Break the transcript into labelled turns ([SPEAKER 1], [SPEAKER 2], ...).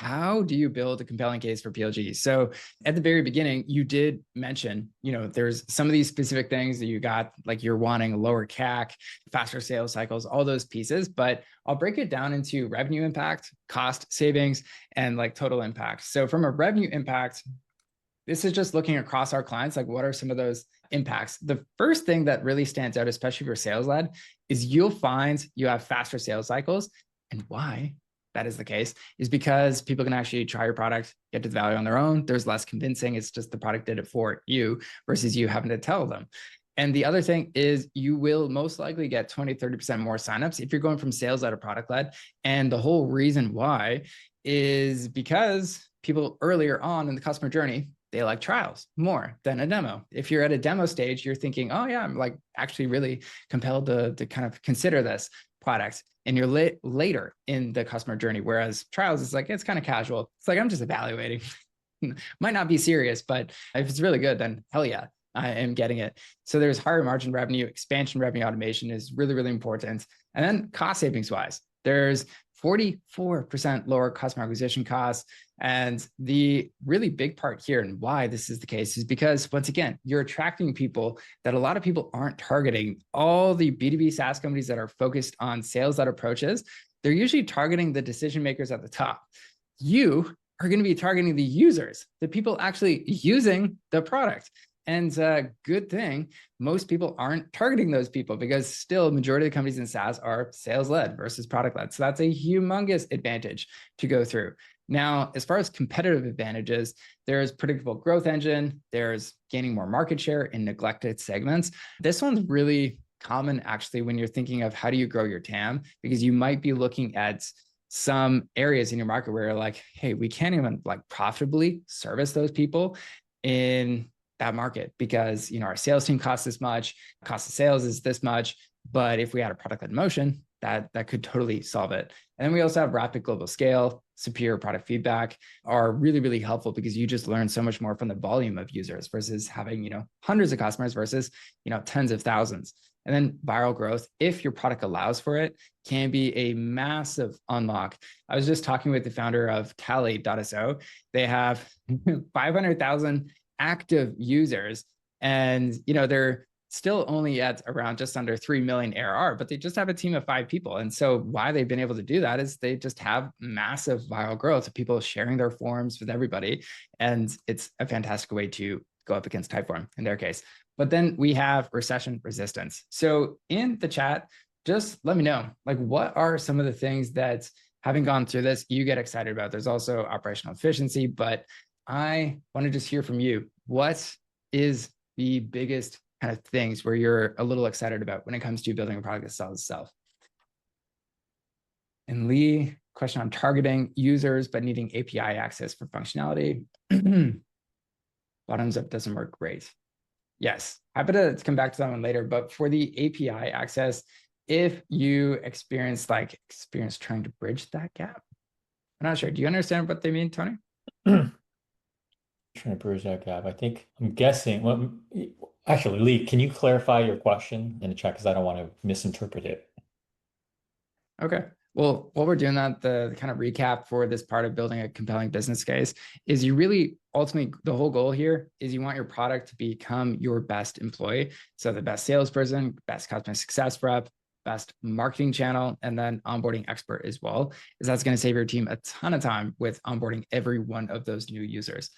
[SPEAKER 1] how do you build a compelling case for PLG? So at the very beginning, you did mention, there's some of these specific things that you got, like you're wanting lower CAC, faster sales cycles, all those pieces, but I'll break it down into revenue impact, cost savings, and like total impact. So from a revenue impact, this is just looking across our clients, like what are some of those impacts? The first thing that really stands out, especially for sales led, is you'll find you have faster sales cycles. And why that is the case is because people can actually try your product, get to the value on their own. There's less convincing. It's just the product did it for you versus you having to tell them. And the other thing is you will most likely get 20, 30% more signups if you're going from sales led to product led. And the whole reason why is because people earlier on in the customer journey, they like trials more than a demo. If you're at a demo stage, you're thinking, oh yeah, I'm like actually really compelled to kind of consider this product. And you're later in the customer journey. Whereas trials is like, it's kind of casual. It's like, I'm just evaluating. Might not be serious, but if it's really good, then hell yeah, I am getting it. So there's higher margin revenue, expansion revenue automation is really, really important. And then cost savings wise, there's 44% lower customer acquisition costs. And the really big part here and why this is the case is because, once again, you're attracting people that a lot of people aren't targeting. All the B2B SaaS companies that are focused on sales-led approaches, they're usually targeting the decision makers at the top. You are going to be targeting the users, the people actually using the product. And good thing, most people aren't targeting those people because still majority of the companies in SaaS are sales-led versus product-led. So that's a humongous advantage to go through. Now, as far as competitive advantages, there's predictable growth engine, there's gaining more market share in neglected segments. This one's really common actually when you're thinking of how do you grow your TAM, because you might be looking at some areas in your market where you're like, hey, we can't even like profitably service those people in that market because our sales team costs this much, cost of sales is this much. But if we had a product-led motion, that could totally solve it. And then we also have rapid global scale, superior product feedback are really, really helpful because you just learn so much more from the volume of users versus having, hundreds of customers versus, tens of thousands. And then viral growth, if your product allows for it, can be a massive unlock. I was just talking with the founder of Tally.so. They have 500,000 active users and, they're still only at around just under 3 million ARR, but they just have a team of 5 people. And so why they've been able to do that is they just have massive viral growth of people sharing their forms with everybody. And it's a fantastic way to go up against Typeform in their case. But then we have recession resistance. So in the chat, just let me know, like, what are some of the things that having gone through this, you get excited about? There's also operational efficiency, but I want to just hear from you. What is the biggest kind of things where you're a little excited about when it comes to building a product that sells itself? And Lee, question on targeting users, but needing API access for functionality. Bottoms up doesn't work great. Yes, happy to come back to that one later, but for the API access, if you experience trying to bridge that gap, I'm not sure. Do you understand what they mean, Tony?
[SPEAKER 2] Trying to bridge that gap. I'm guessing. Well, actually, Lee, can you clarify your question in the chat because I don't want to misinterpret it.
[SPEAKER 1] Okay. Well, while we're doing that, the kind of recap for this part of building a compelling business case is you really ultimately, the whole goal here is you want your product to become your best employee. So the best salesperson, best customer success rep, best marketing channel, and then onboarding expert as well, is that's going to save your team a ton of time with onboarding every one of those new users.